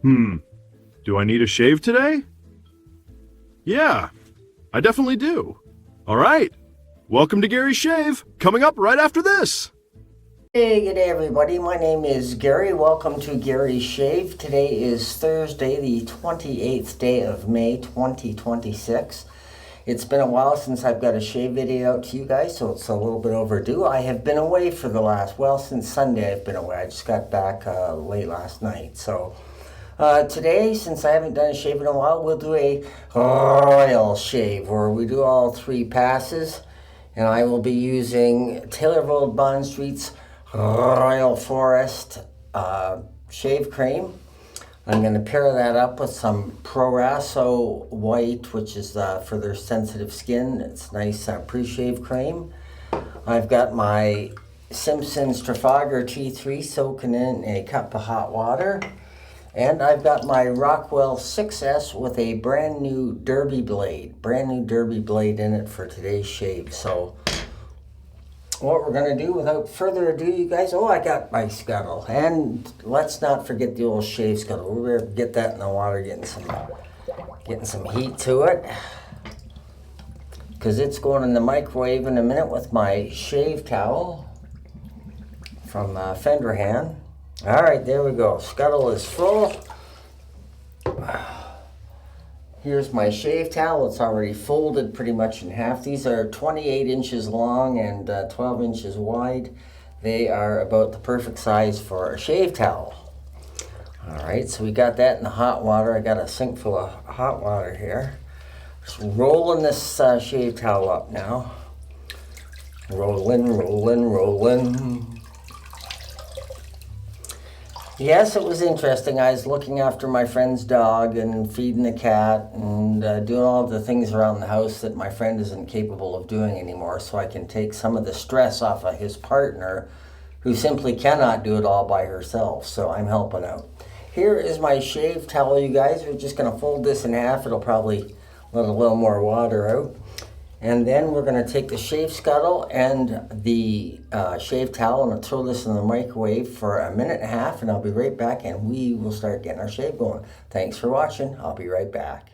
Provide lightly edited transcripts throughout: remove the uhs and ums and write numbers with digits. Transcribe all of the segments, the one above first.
Do I need a shave today? Yeah, I definitely do. All right, welcome to Gary's Shave, coming up right after this. Hey, good day everybody. My name is Gary. Welcome to Gary's Shave. Today is Thursday, the 28th day of May, 2026. It's been a while since I've got a shave video out to you guys, so it's a little bit overdue. I have been away for the since Sunday I've been away. I just got back late last night. So today, since I haven't done a shave in a while, we'll do a royal shave where we do all three passes. And I will be using Taylor Bond Street's Royal Forest shave cream. I'm going to pair that up with some Proraso White, which is for their sensitive skin. It's nice pre-shave cream. I've got my Simpson's Trafalgar T3 soaking in a cup of hot water. And I've got my Rockwell 6S with a brand new derby blade in it for today's shave. So what we're going to do, without further ado, you guys, I got my scuttle. And let's not forget the old shave scuttle. We're going to get that in the water, getting some heat to it. Because it's going in the microwave in a minute with my shave towel from Fender Hand. All right, there we go. Scuttle is full. Here's my shave towel. It's already folded pretty much in half. These are 28 inches long and 12 inches wide. They are about the perfect size for a shave towel. All right, so we got that in the hot water. I got a sink full of hot water here. Just rolling this shave towel up now. Rolling. Yes, it was interesting. I was looking after my friend's dog and feeding the cat and doing all the things around the house that my friend isn't capable of doing anymore, so I can take some of the stress off of his partner, who simply cannot do it all by herself, so I'm helping out. Here is my shave towel, you guys. We're just going to fold this in half. It'll probably let a little more water out. And then we're going to take the shave scuttle and the shave towel and throw this in the microwave for a minute and a half, and I'll be right back and we will start getting our shave going. Thanks for watching. I'll be right back.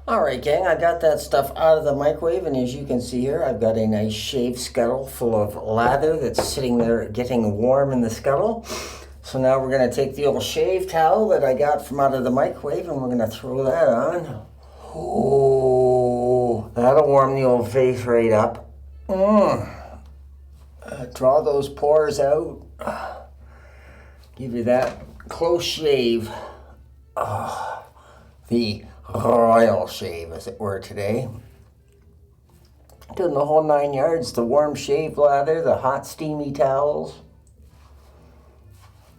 All right, gang, I got that stuff out of the microwave, and as you can see here, I've got a nice shave scuttle full of lather that's sitting there getting warm in the scuttle. So now we're going to take the old shave towel that I got from out of the microwave, and we're going to throw that on. Oh, that'll warm the old face right up. Draw those pores out. Give you that close shave. The royal shave, as it were, today. Doing the whole 9 yards. The warm shave lather, the hot steamy towels,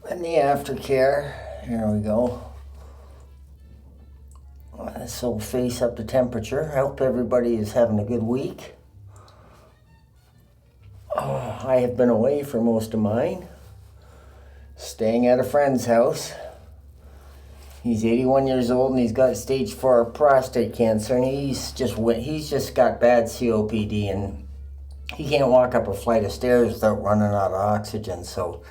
and the aftercare. Here we go. This will face up to temperature. I hope everybody is having a good week. I have been away for most of mine, staying at a friend's house. He's 81 years old and he's got stage 4 prostate cancer, and he's just got bad COPD, and he can't walk up a flight of stairs without running out of oxygen. So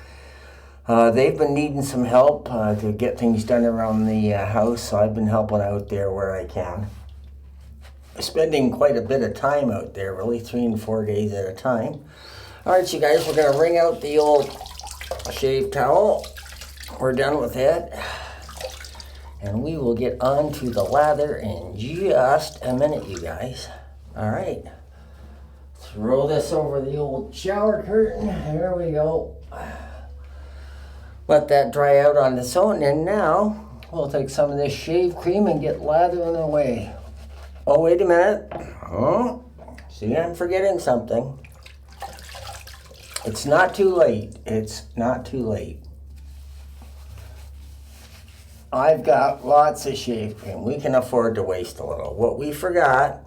they've been needing some help to get things done around the house, so I've been helping out there where I can. Spending quite a bit of time out there, really 3 and 4 days at a time. All right, you guys, we're going to wring out the old shave towel. We're done with it. And we will get on to the lather in just a minute, you guys. All right. Throw this over the old shower curtain. There we go. Let that dry out on its own, and now we'll take some of this shave cream and get lathering away. Oh, wait a minute. Oh, see, I'm forgetting something. It's not too late. It's not too late. I've got lots of shave cream. We can afford to waste a little. What we forgot,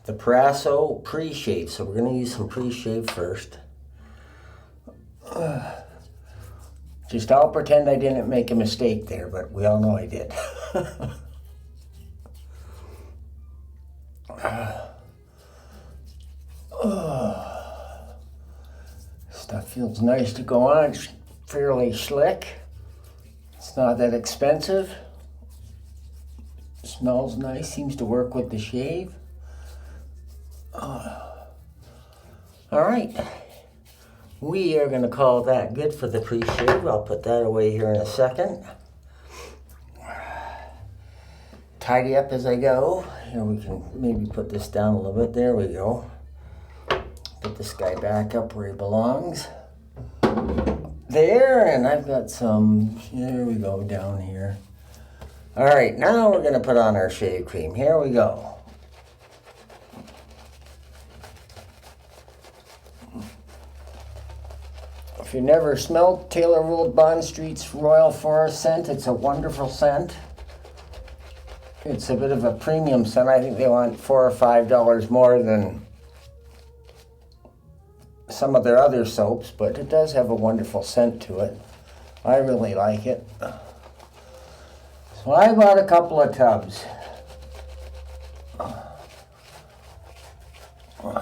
the Proraso pre-shave. So we're going to use some pre-shave first. Just I'll pretend I didn't make a mistake there, but we all know I did. Stuff feels nice to go on. It's fairly slick. It's not that expensive. Smells nice, seems to work with the shave. All right, we are going to call that good for the pre-shave. I'll put that away here in a second. Tidy up as I go. Here, we can maybe put this down a little bit. There we go. Put this guy back up where he belongs. There, and I've got some, there we go, down here. All right, now we're going to put on our shave cream. Here we go. If you never smelled Taylor Road Bond Street's Royal Forest scent, it's a wonderful scent. It's a bit of a premium scent. I think they want $4 or $5 more than some of their other soaps, but it does have a wonderful scent to it. I really like it. So I bought a couple of tubs. All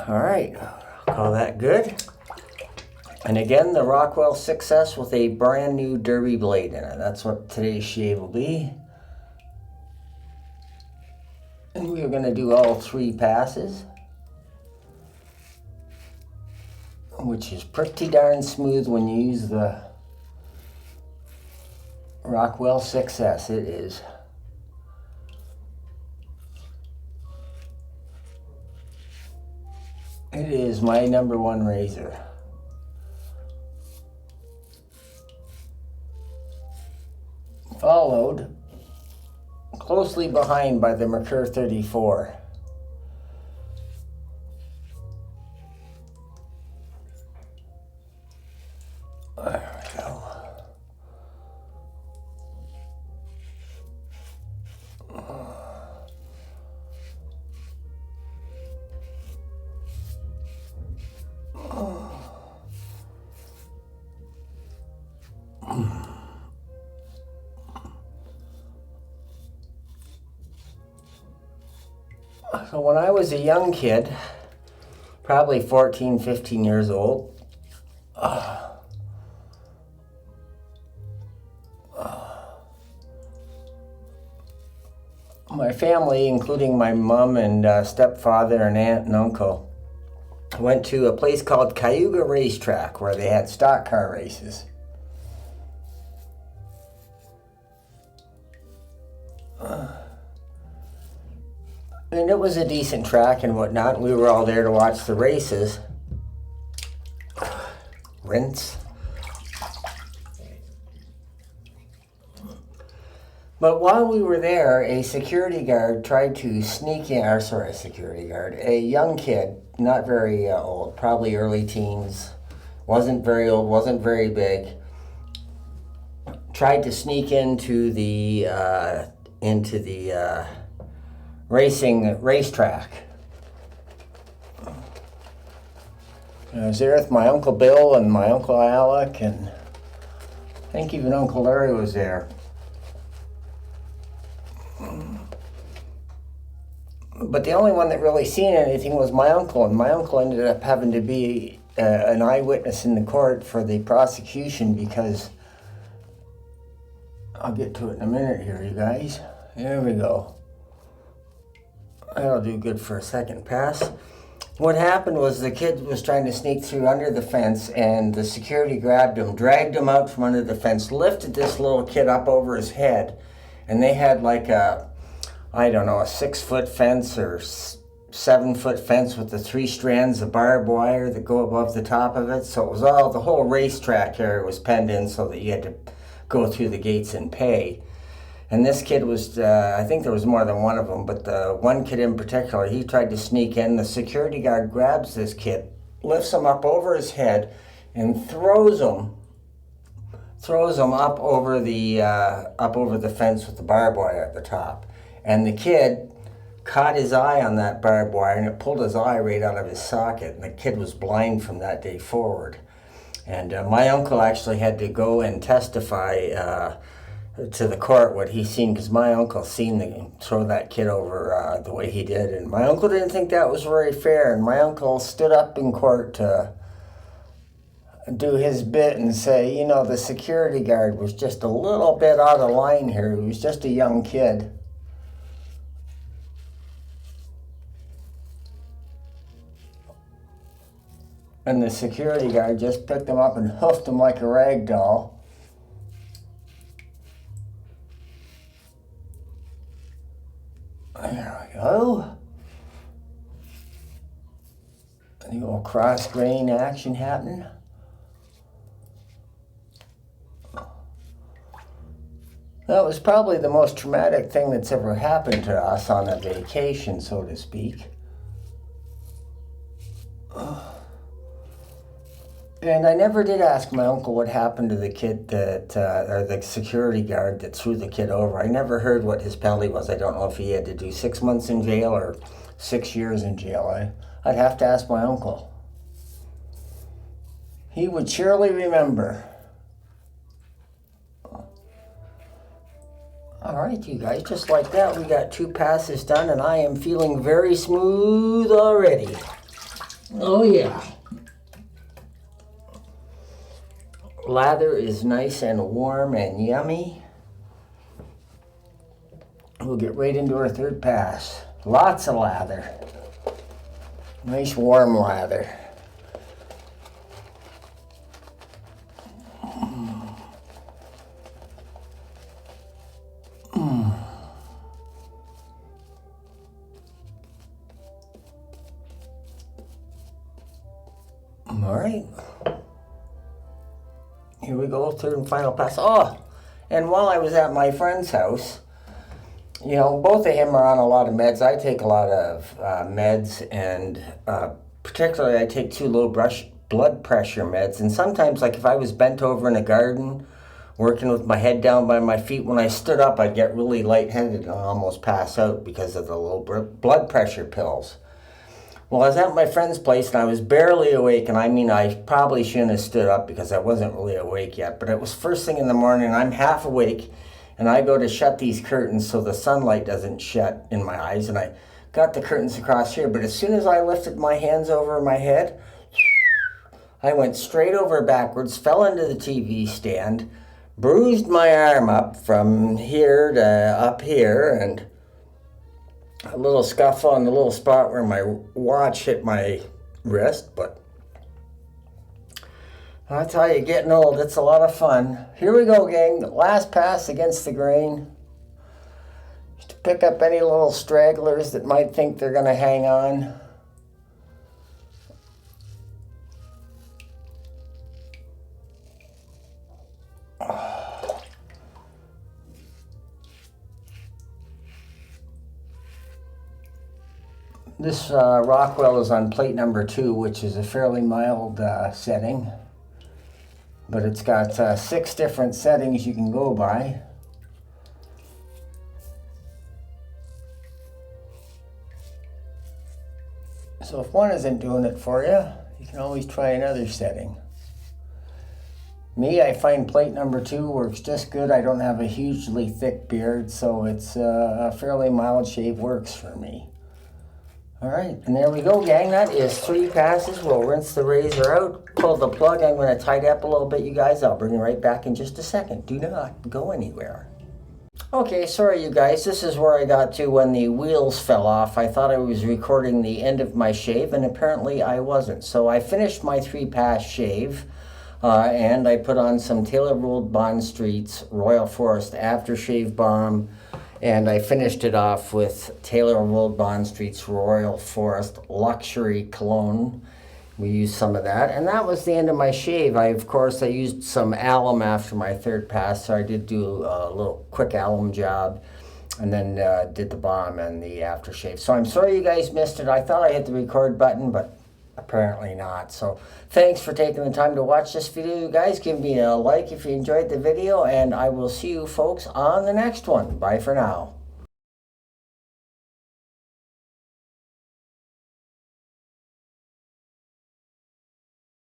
right, call that good. And again, the Rockwell 6S with a brand new derby blade in it. That's what today's shave will be. And we are going to do all 3 passes, which is pretty darn smooth when you use the Rockwell 6S. It is. It is my #1 razor. Followed closely behind by the Mercure 34. There we go. So when I was a young kid, probably 14, 15 years old, my family, including my mom and stepfather and aunt and uncle, went to a place called Cayuga Racetrack where they had stock car races. And it was a decent track and whatnot. We were all there to watch the races. Rinse. But while we were there, a security guard tried to sneak in, a young kid, not very old, probably early teens, wasn't very old, wasn't very big, tried to sneak into the racetrack. I was there with my Uncle Bill and my Uncle Alec, and I think even Uncle Larry was there. But the only one that really seen anything was my uncle, and my uncle ended up having to be an eyewitness in the court for the prosecution because, I'll get to it in a minute here, you guys. There we go. That'll do good for a second pass. What happened was the kid was trying to sneak through under the fence, and the security grabbed him, dragged him out from under the fence, lifted this little kid up over his head, and they had like a 6-foot fence or 7-foot fence with the 3 strands of barbed wire that go above the top of it. So it was the whole racetrack area was penned in so that you had to go through the gates and pay. And this kid was, I think there was more than one of them, but the one kid in particular, he tried to sneak in. The security guard grabs this kid, lifts him up over his head, and throws him up over the fence with the barbed wire at the top. And the kid caught his eye on that barbed wire, and it pulled his eye right out of his socket. And the kid was blind from that day forward. And my uncle actually had to go and testify to the court what he seen, because my uncle seen him throw that kid over the way he did. And my uncle didn't think that was very fair. And my uncle stood up in court to do his bit and say, the security guard was just a little bit out of line here. He was just a young kid. And the security guard just picked him up and hoofed him like a rag doll. There we go. A little cross-grain action happening. That was probably the most traumatic thing that's ever happened to us on a vacation, so to speak. And I never did ask my uncle what happened to the kid that, or the security guard that threw the kid over. I never heard what his penalty was. I don't know if he had to do 6 months in jail or 6 years in jail. I'd have to ask my uncle. He would surely remember. All right, you guys, just like that, we got 2 passes done, and I am feeling very smooth already. Oh, yeah. Lather is nice and warm and yummy. We'll get right into our 3rd pass. Lots of lather. Nice warm lather. All right. Here we go, 3rd and final pass. Oh, and while I was at my friend's house, you know, both of him are on a lot of meds. I take a lot of meds, and particularly I take 2 low blood pressure meds. And sometimes, like if I was bent over in a garden, working with my head down by my feet, when I stood up, I'd get really lightheaded and almost pass out because of the low blood pressure pills. Well, I was at my friend's place and I was barely awake, and I mean, I probably shouldn't have stood up because I wasn't really awake yet, but it was first thing in the morning and I'm half awake, and I go to shut these curtains so the sunlight doesn't shut in my eyes, and I got the curtains across here, but as soon as I lifted my hands over my head, I went straight over backwards, fell into the TV stand, bruised my arm up from here to up here, and a little scuff on the little spot where my watch hit my wrist, but I tell you, getting old, it's a lot of fun. Here we go, gang. Last pass against the grain. Just to pick up any little stragglers that might think they're going to hang on. This Rockwell is on plate number 2, which is a fairly mild setting. But it's got 6 different settings you can go by. So if one isn't doing it for you, you can always try another setting. Me, I find plate number 2 works just good. I don't have a hugely thick beard, so it's a fairly mild shave works for me. All right, and there we go, gang. That is 3 passes. We'll rinse the razor out, pull the plug. I'm going to tidy up a little bit, you guys. I'll bring you right back in just a second. Do not go anywhere. Okay, sorry, you guys. This is where I got to when the wheels fell off. I thought I was recording the end of my shave, and apparently I wasn't. So I finished my 3-pass shave, and I put on some Taylor Rolled Bond Street's Royal Forest Aftershave Balm. And I finished it off with Taylor Rolled Bond Street's Royal Forest Luxury Cologne. We used some of that, and that was the end of my shave. Of course, I used some alum after my 3rd pass, so I did do a little quick alum job, and then did the balm and the aftershave. So I'm sorry you guys missed it. I thought I hit the record button, but apparently not. So thanks for taking the time to watch this video, you guys. Give me a like if you enjoyed the video, and I will see you folks on the next one. Bye for now.